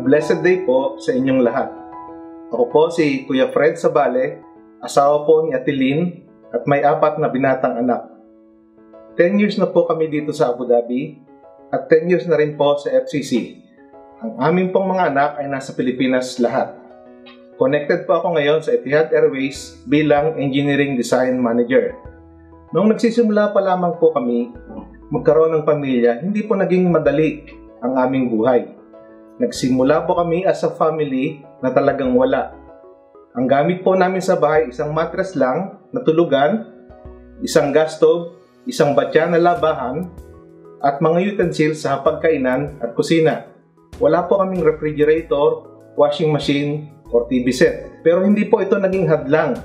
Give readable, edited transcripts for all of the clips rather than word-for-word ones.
blessed day po sa inyong lahat. Ako po si Kuya Fred Sabale, asawa po ni Ate Lynn at may 4 na binatang anak. 10 years na po kami dito sa Abu Dhabi at 10 years na rin po sa FCC. Ang aming pong mga anak ay nasa Pilipinas lahat. Connected po ako ngayon sa Etihad Airways bilang Engineering Design Manager. Noong nagsisimula pa lamang po kami magkaroon ng pamilya, hindi po naging madali ang aming buhay. Nagsimula po kami as a family na talagang wala. Ang gamit po namin sa bahay, isang mattress lang na tulugan, isang gas stove, isang batya na labahan, at mga utensils sa pagkainan at kusina. Wala po kaming refrigerator, washing machine, or TV set. Pero hindi po ito naging hadlang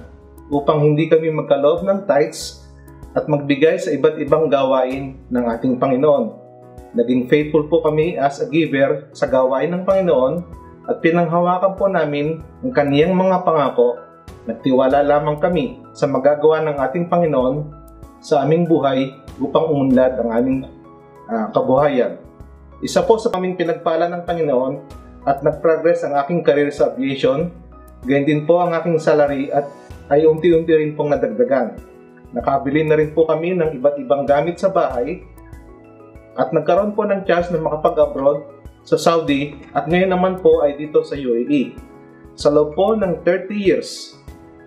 upang hindi kami magkaloob ng tithes at magbigay sa iba't ibang gawain ng ating Panginoon. Naging faithful po kami as a giver sa gawain ng Panginoon at pinanghawakan po namin ang kaniyang mga pangako. Nagtiwala lamang kami sa magagawa ng ating Panginoon sa aming buhay upang umunlad ang aming kabuhayan. Isa po sa aming pinagpala ng Panginoon at nag-progress ang aking career sa aviation. Ganyan din po ang aking salary at ay unti-unti rin pong nadagdagan. Nakabili na rin po kami ng iba't ibang gamit sa bahay at nagkaroon po ng chance na makapag-abroad sa Saudi at ngayon naman po ay dito sa UAE. Sa loob po ng 30 years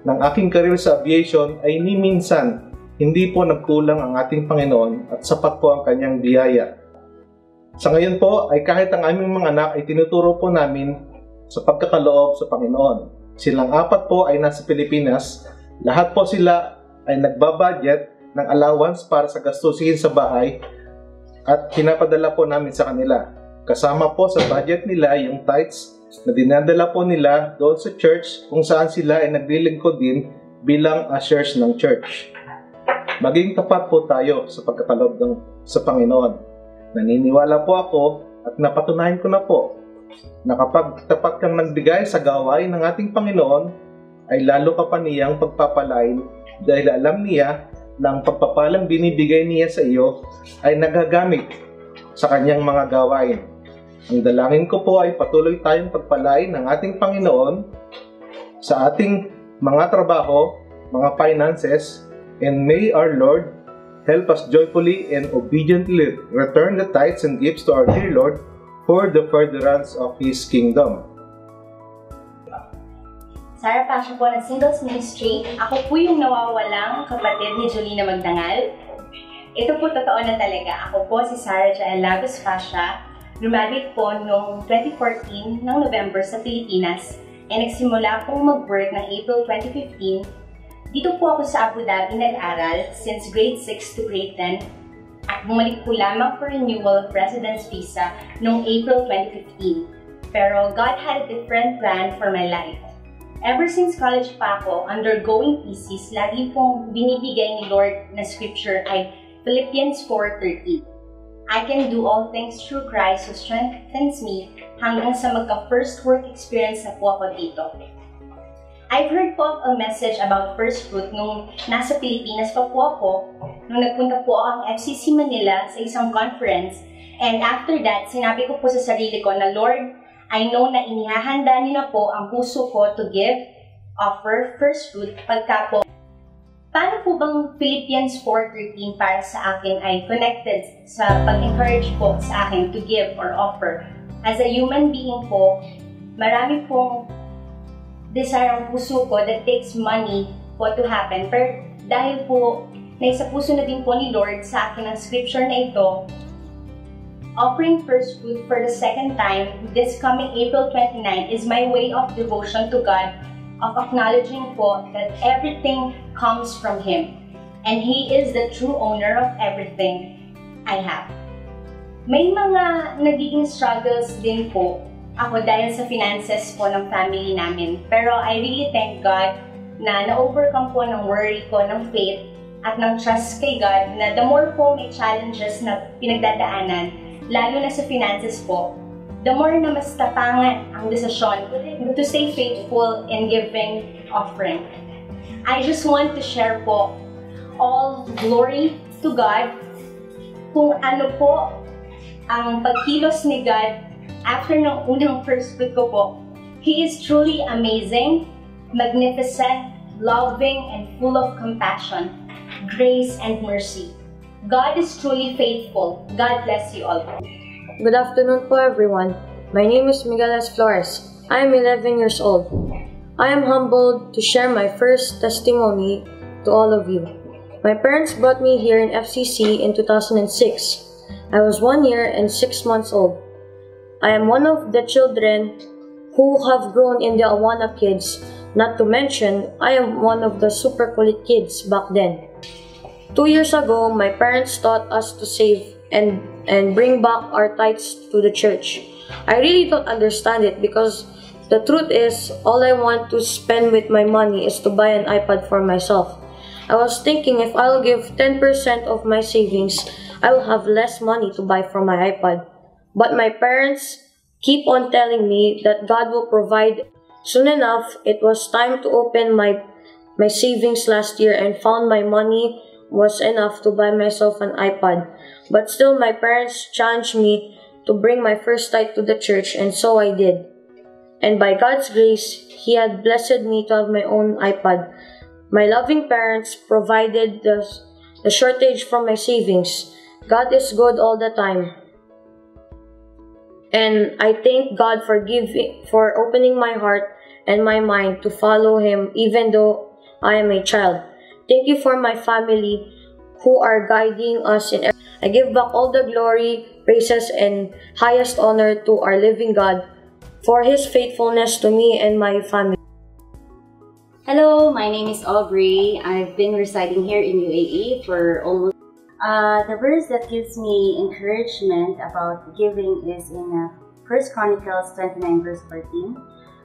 ng aking career sa aviation ay ni minsan hindi po nagkulang ang ating Panginoon at sapat po ang kanyang biyaya. Sa ngayon po ay kahit ang aming mga anak ay tinuturo po namin sa pagkakaloob sa Panginoon. Silang 4 po ay nasa Pilipinas. Lahat po sila ay nagbabudget ng allowance para sa gastusin sa bahay at pinapadala po namin sa kanila. Kasama po sa budget nila yung tithes na dinadala po nila doon sa church kung saan sila ay naglilingkod din bilang ushers ng church. Maging tapat po tayo sa pagkakalob sa Panginoon. Naniniwala po ako at napatunayan ko na po na kapag tapat kang nagbigay sa gawain ng ating Panginoon ay lalo ka pa niyang pagpapalain dahil alam niya na ang pagpapalang binibigay niya sa iyo ay nagagamit sa kanyang mga gawain. Ang dalangin ko po ay patuloy tayong pagpalain ng ating Panginoon sa ating mga trabaho, mga finances, and may our Lord help us joyfully and obediently return the tithes and gifts to our dear Lord for the furtherance of His kingdom. Sarah Pasha po ng Singles Ministry. Ako po yung nawawalang kapatid ni Jolina Magdangal. Ito po totoo na talaga. Ako po si Sarah Jael Lagos Pasha. Lumalit po noong 2014 ng November sa Pilipinas and nagsimula pong mag-work ng April 2015. Dito po ako sa Abu Dhabi nag-aral since grade 6 to grade 10 at bumalik po lamang for renewal of residence visa noong April 2015. Pero God had a different plan for my life. Ever since college pa ako, undergoing thesis, lagi pong binibigay ni Lord na scripture ay Philippians 4:13. I can do all things through Christ who strengthens me hanggang sa magka-first work experience na po ako dito. I've heard po a message about first fruit nung nasa Pilipinas pa po ako, nung nagpunta po ang FCC Manila sa isang conference, and after that, sinabi ko po sa sarili ko na Lord, I know na inihahanda niyo na po ang puso ko to give, offer, first fruit pagka po. Paano po bang Philippians 4:13 para sa akin ay connected sa pag-encourage po sa akin to give or offer? As a human being po, marami pong desire ang puso ko that takes money po to happen. Pero dahil po naisa puso na din po ni Lord sa akin ang scripture na ito, offering first fruit for the second time this coming April 29 is my way of devotion to God, of acknowledging po that everything comes from Him and He is the true owner of everything I have. May mga nagiging struggles din po ako dahil sa finances po ng family namin, pero I really thank God na na-overcome po ng worry ko, ng faith at ng trust kay God na the more po may challenges na pinagdadaanan, lalo na sa finances po, the more na mas tapangan ang desisyon to stay faithful in giving offering. I just want to share po all glory to God kung ano po ang pagkilos ni God after ng unang first fruit ko po, He is truly amazing, magnificent, loving, and full of compassion, grace, and mercy. God is truly faithful. God bless you all. Good afternoon po everyone. My name is Miguel S. Flores. I am 11 years old. I am humbled to share my first testimony to all of you. My parents brought me here in FCC in 2006. I was 1 year and 6 months old. I am one of the children who have grown in the Awana Kids. Not to mention, I am one of the super kulit kids back then. 2 years ago, my parents taught us to save and bring back our tithes to the church. I really don't understand it because the truth is, all I want to spend with my money is to buy an iPad for myself. I was thinking if I'll give 10% of my savings, I will have less money to buy for my iPad. But my parents keep on telling me that God will provide. Soon enough, it was time to open my savings last year and found my money was enough to buy myself an iPad. But still, my parents challenged me to bring my first tithe to the church, and so I did. And by God's grace, He had blessed me to have my own iPad. My loving parents provided the shortage from my savings. God is good all the time. And I thank God for opening my heart and my mind to follow Him even though I am a child. Thank you for my family who are guiding us in everything. I give back all the glory, praises, and highest honor to our living God for His faithfulness to me and my family. Hello, my name is Aubrey. I've been residing here in UAE for almost the verse that gives me encouragement about giving is in 1 Chronicles 29 verse 14.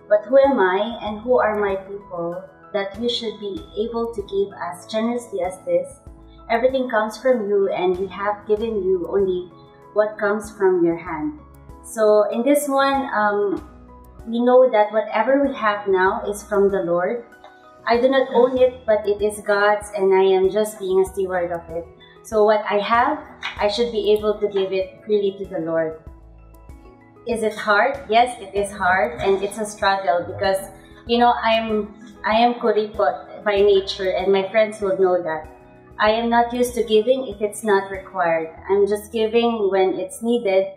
But who am I and who are my people that we should be able to give as generously as this? Everything comes from you, and we have given you only what comes from your hand. So in this one, we know that whatever we have now is from the Lord. I do not own it, but it is God's, and I am just being a steward of it. So what I have, I should be able to give it freely to the Lord. Is it hard? Yes, it is hard, and it's a struggle because, you know, I am kuripot by nature, and my friends will know that. I am not used to giving if it's not required. I'm just giving when it's needed,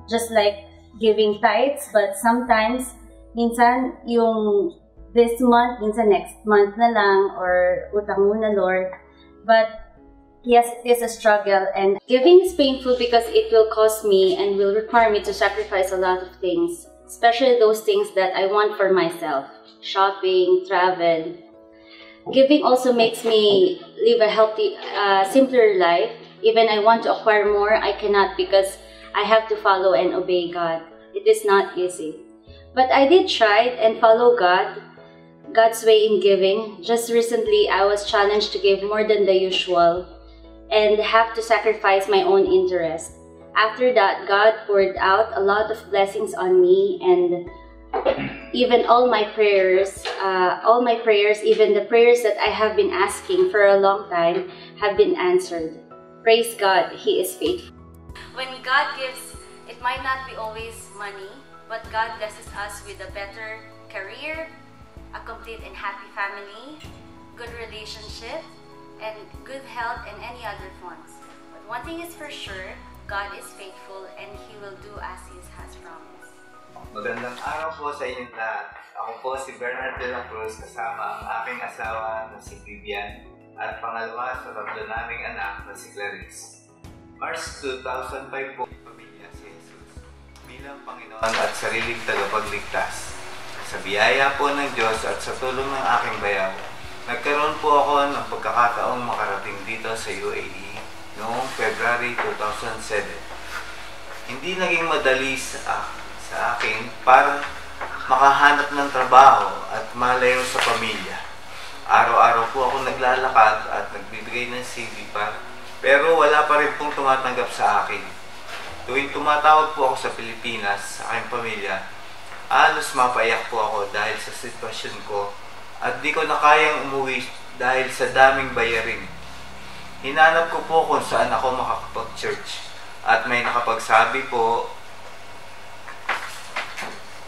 just like giving tithes, but sometimes, minsan, yung this month, minsan next month na lang, or utang muna Lord. But yes, it is a struggle, and giving is painful because it will cost me and will require me to sacrifice a lot of things, especially those things that I want for myself. Shopping, travel. Giving also makes me live a healthy, simpler life. Even I want to acquire more, I cannot because I have to follow and obey God. It is not easy. But I did try and follow God's way in giving. Just recently, I was challenged to give more than the usual and have to sacrifice my own interest. After that, God poured out a lot of blessings on me, and even all my prayers, even the prayers that I have been asking for a long time have been answered. Praise God, He is faithful. When God gives, it might not be always money, but God blesses us with a better career, a complete and happy family, good relationship, and good health and any other funds. But one thing is for sure, God is faithful and He will do as He has promised. Magandang araw po sa inyong lahat. Ako po si Bernard de la Cruz kasama ang aking asawa na si Vivian at pangalawa sa tatlo naming anak na si Clarice. March 2005 po, pamilya si Jesus bilang Panginoon at sariling tagapagligtas. Sa biyaya po ng Diyos at sa tulong ng aking bayaw, nagkaroon po ako ng pagkakataong makarating dito sa UAE noong February 2007. Hindi naging madali sa akin para makahanap ng trabaho at malayo sa pamilya. Araw-araw po ako naglalakad at nagbibigay ng CV pero wala pa rin pong tumatanggap sa akin. Tuwing tumatawag po ako sa Pilipinas sa aking pamilya, halos mapaiyak po ako dahil sa sitwasyon ko at di ko na kayang umuwi dahil sa daming bayarin. Hinanap ko po kung saan ako makakapag-church at may nakapagsabi po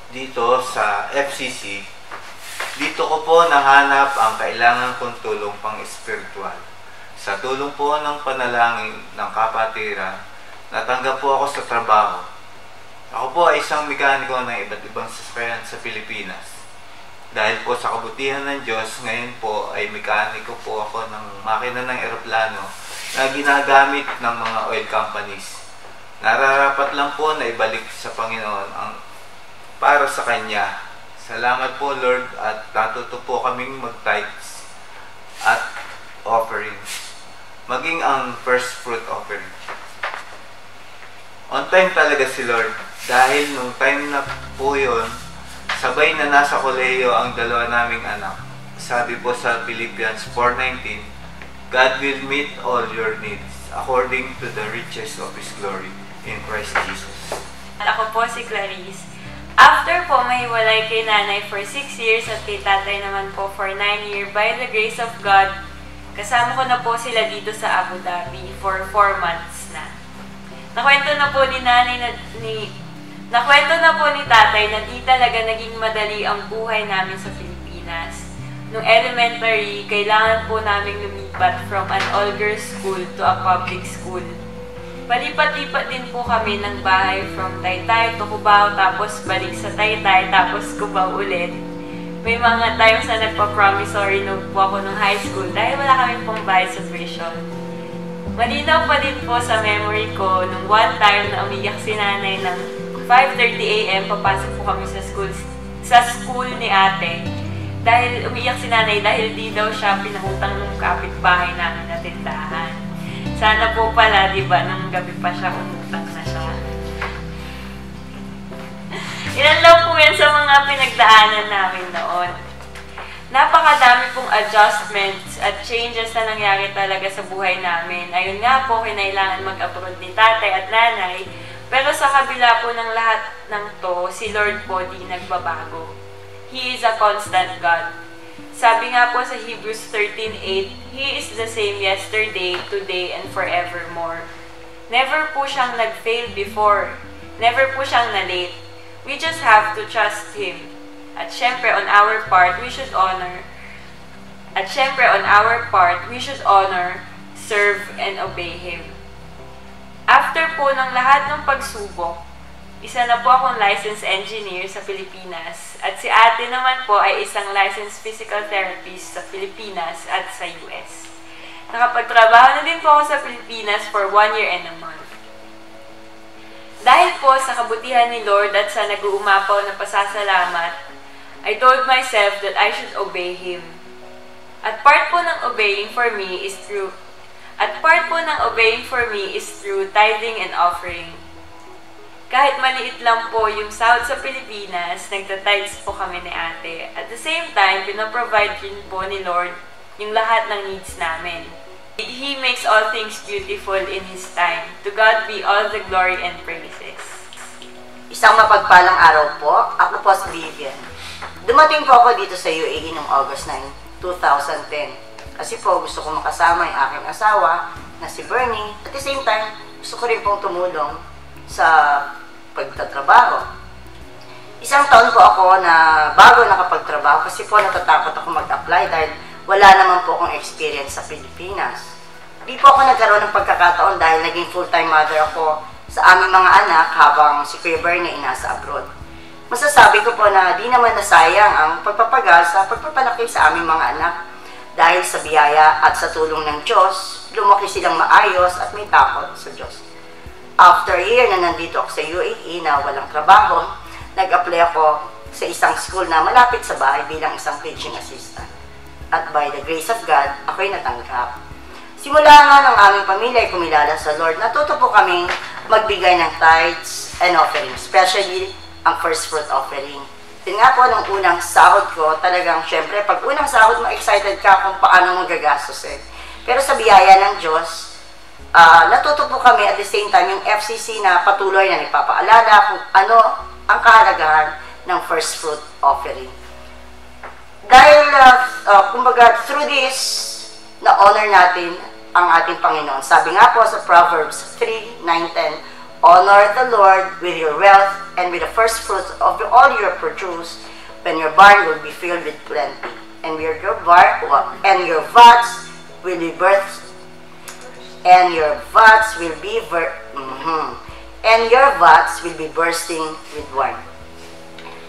dito sa FCC, dito ko po nahanap ang kailangan kong tulong pang-espiritual. Sa tulong po ng panalangin ng kapatiran, natanggap po ako sa trabaho. Ako po ay isang mekaniko ng iba't ibang sasakyan sa Pilipinas. Dahil po sa kabutihan ng Diyos, ngayon po ay mekaniko po ako ng makina ng eroplano na ginagamit ng mga oil companies. Nararapat lang po na ibalik sa Panginoon ang para sa Kanya. Salamat po Lord, at natuto po kaming mag-tithes at offerings. Maging ang first fruit offering. On time talaga si Lord, dahil nung time na po yun, sabay na nasa kolehiyo ang dalawa naming anak. Sabi po sa Philippians 4:19, God will meet all your needs according to the riches of His glory in Christ Jesus. Ako po si Clarice. After po mahiwalay kay nanay for 6 years at kay tatay naman po for 9 years, by the grace of God, kasama ko na po sila dito sa Abu Dhabi for 4 months na. Nakwento na po ni tatay na di talaga naging madali ang buhay namin sa Pilipinas. Nung elementary, kailangan po namin lumipat from an all-girls school to a public school. Palipat-lipat din po kami ng bahay from Taytay to Cubao, tapos balik sa Taytay, tapos Cubao ulit. May mga times na nagpa-promissory note po ako nung high school dahil wala kami pong bayad sa tuition. Malinaw pa din po sa memory ko nung one time na umiyak si nanay ng 5:30 AM, papasok po kami sa school ni ate. Dahil umiyak si nanay dahil di daw siya pinangutang ng kapitbahay namin na tindahan. Sana po pala, di ba, nung gabi pa siya, umutang na siya. Ilan lang po yan sa mga pinagdaanan namin noon. Napakadami pong adjustments at changes na nangyari talaga sa buhay namin. Ayun nga po, kinailangan mag-abroad ni tatay at nanay. Pero sa kabila po ng lahat ng to, si Lord po di nagbabago. He is a constant God. Sabi nga po sa Hebrews 13:8, He is the same yesterday, today, and forevermore. Never po siyang nag-fail before. Never po siyang na-late. We just have to trust Him. At syempre, on our part, we should honor. Serve, and obey Him. After po ng lahat ng pagsubok, isa na po akong licensed engineer sa Pilipinas at si ate naman po ay isang licensed physical therapist sa Pilipinas at sa US. Nakapagtrabaho na din po ako sa Pilipinas for 1 year and a month. Dahil po sa kabutihan ni Lord at sa nag-uumapaw na pasasalamat, I told myself that I should obey Him. At part po ng obeying for me is through tithing and offering. Kahit maliit lang po yung sahod sa Pilipinas, nagtatides po kami ni ate. At the same time, pinaprovide rin po ni Lord yung lahat ng needs namin. He makes all things beautiful in His time. To God be all the glory and praises. Isang mapagpalang araw po. Ako po si Vivian. Dumating po ako dito sa UAE noong August 9, 2010. Kasi po gusto ko makasama yung aking asawa na si Bernie. At the same time, gusto ko rin pong tumulong sa pagtatrabaho. Isang taon po ako na bago nakapagtrabaho kasi po natatakot ako mag-apply dahil wala naman po akong experience sa Pilipinas. Di po ako nagkaroon ng pagkakataon dahil naging full-time mother ako sa aming mga anak habang si Kuya Bernie ay nasa abroad. Masasabi ko po na di naman nasayang ang pagpapagal sa pagpapalaki sa aming mga anak dahil sa biyaya at sa tulong ng Diyos, lumaki silang maayos at may takot sa Diyos. After a year na nandito ako sa UAE na walang trabaho, nag-apply ako sa isang school na malapit sa bahay bilang isang teaching assistant. At by the grace of God, ako'y natanggap. Simula nga ng aming pamilya ay kumilala sa Lord, natuto po kaming magbigay ng tithes and offerings, especially ang first fruit offering. Yun nga po, nung unang sahod ko, talagang syempre, pag unang sahod mo, excited ka kung paano mong gagastusin. Pero sa biyaya ng Diyos, natuto po kami at the same time yung FCC na patuloy na nagpapaalala kung ano ang kahalagahan ng first fruit offering. Dahil, kumbaga, through this, na-honor natin ang ating Panginoon. Sabi nga po sa Proverbs 3:9-10, Honor the Lord with your wealth and with the first fruits of all your produce, when your barn will be filled with plenty, and your vats will be birthed, and your vats will be bursting with wine.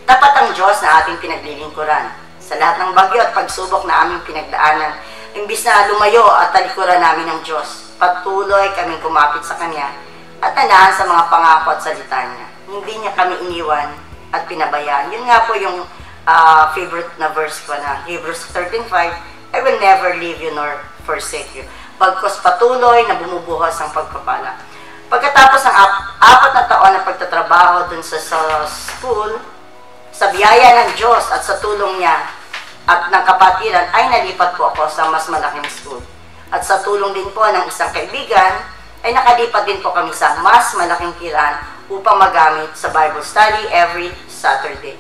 Tapat ang Diyos na ating pinaglilingkuran. Sa lahat ng bagyo at pagsubok na aming pinagdaanan, imbis na lumayo at talikuran namin ng Diyos, patuloy kaming kumapit sa Kanya at tandaan sa mga pangako at salita niya. Hindi niya kami iniwan at pinabayaan. Yun nga po yung favorite na verse ko na Hebrews 13:5, I will never leave you nor forsake you. Bagkus patuloy na bumubuhos ang pagpapala. Pagkatapos ng 4 na taon na pagtatrabaho dun sa school, sa biyaya ng Diyos at sa tulong niya at ng kapatiran, ay nalipat po ako sa mas malaking school. At sa tulong din po ng isang kaibigan, ay nakalipat din po kami sa mas malaking kiran upang magamit sa Bible study every Saturday.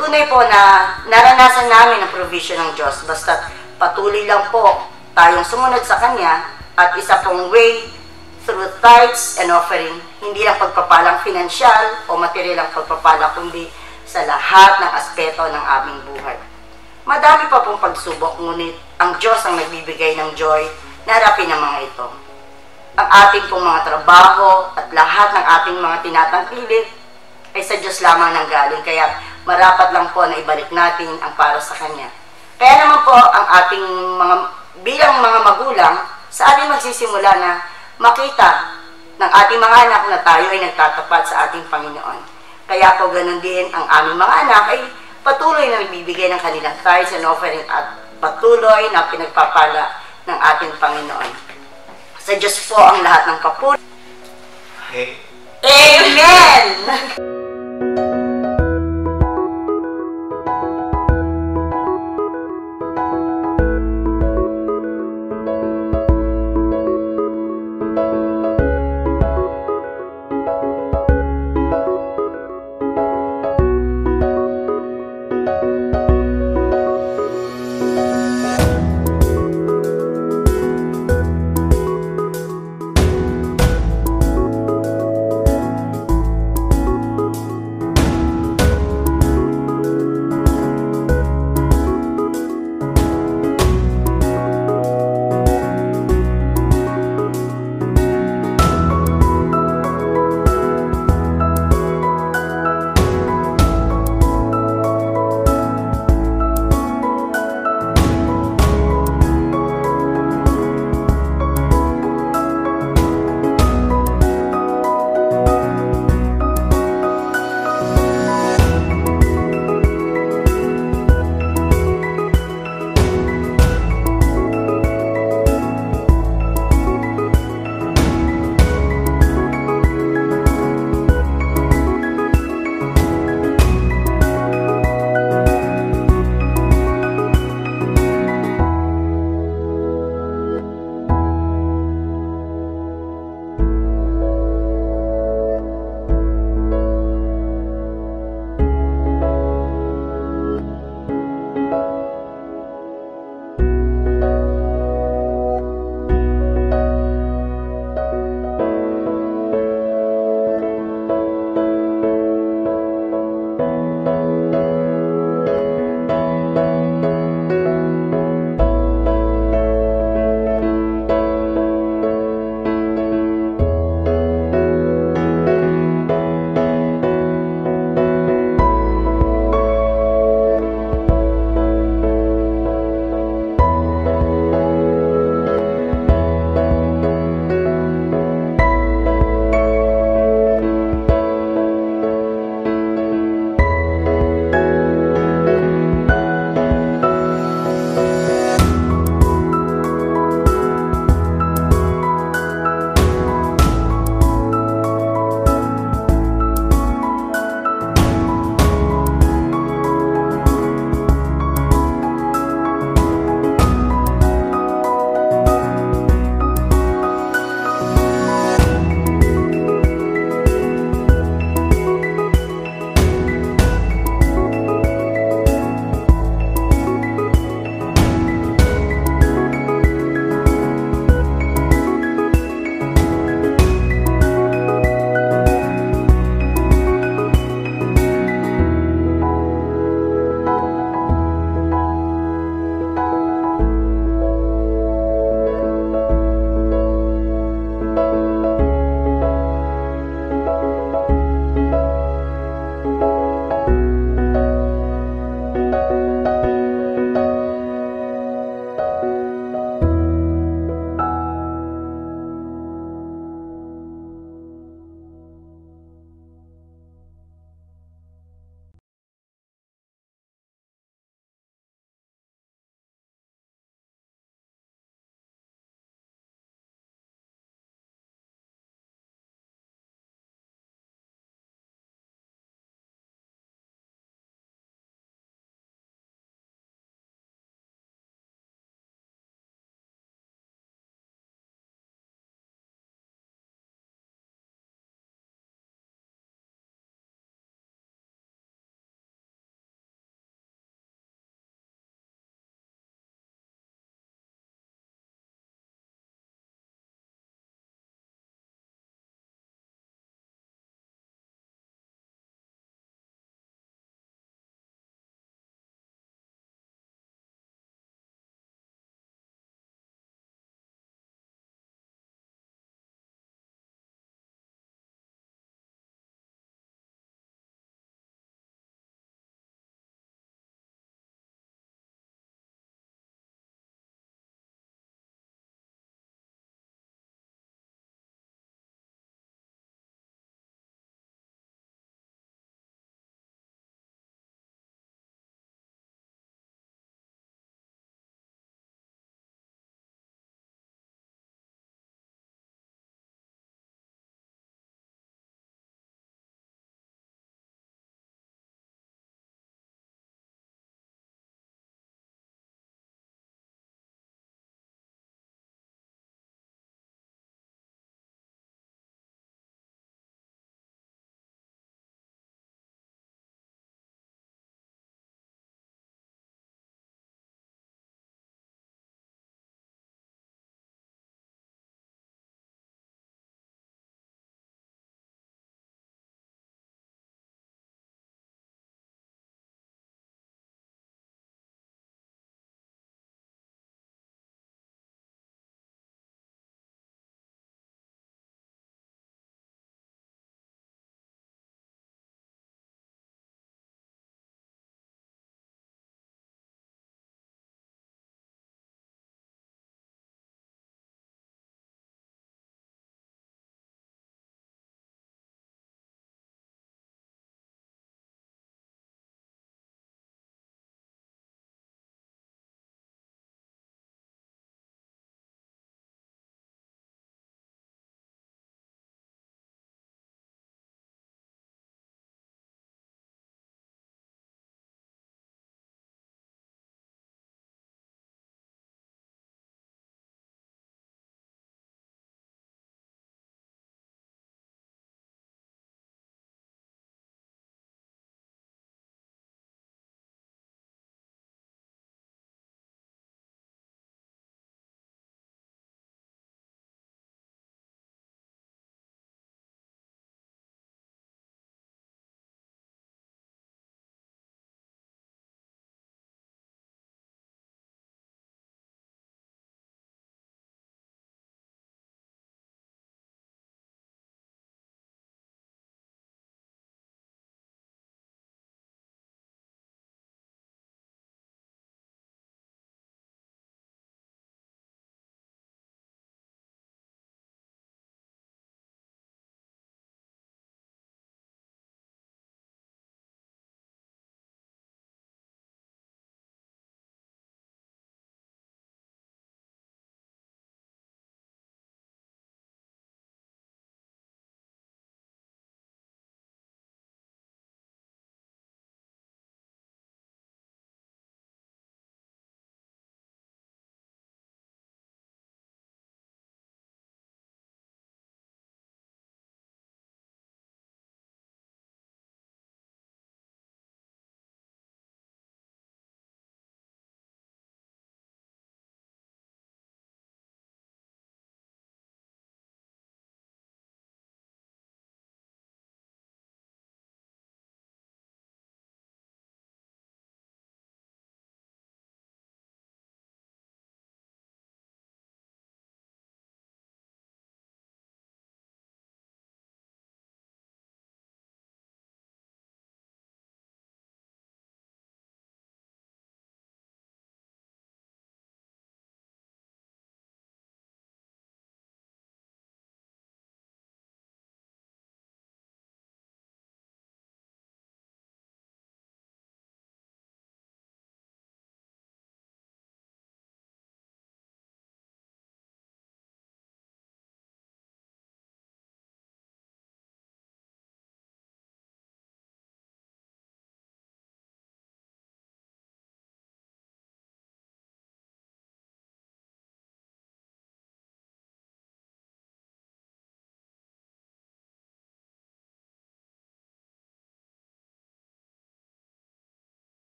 Tunay po na naranasan namin ang provision ng Diyos, basta patuloy lang po tayong sumunod sa Kanya, at isa pong way through tithes and offering, hindi lang pagpapalang finansyal o material ang pagpapala, kundi sa lahat ng aspeto ng aming buhay. Madami pa pong pagsubok, ngunit ang Diyos ang nagbibigay ng joy na harapin ang mga ito. Ang ating pong mga trabaho at lahat ng ating mga tinatangkilik ay sa Diyos lamang nang galing, kaya marapat lang po na ibalik natin ang para sa Kanya. Kaya naman po ang ating bilang mga magulang, sa ating magsisimula na makita ng ating mga anak na tayo ay nagtatapat sa ating Panginoon. Kaya po ganun din ang aming mga anak ay patuloy na nagbibigay ng kanilang tithes and offering at patuloy na pinagpapala ng ating Panginoon. Sa Diyos po ang lahat ng papuri. Amen!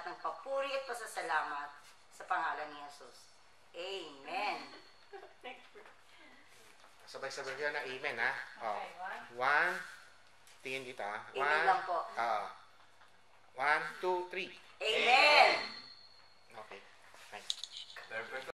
lahat ng papuri at pasasalamat sa pangalan ni Jesus. Amen. Sabay-sabay yan na amen, ha? Oh. One. Tingin dito, ha? Amen lang po. 1, 2, 3. Amen. Okay. Thanks. Perfect.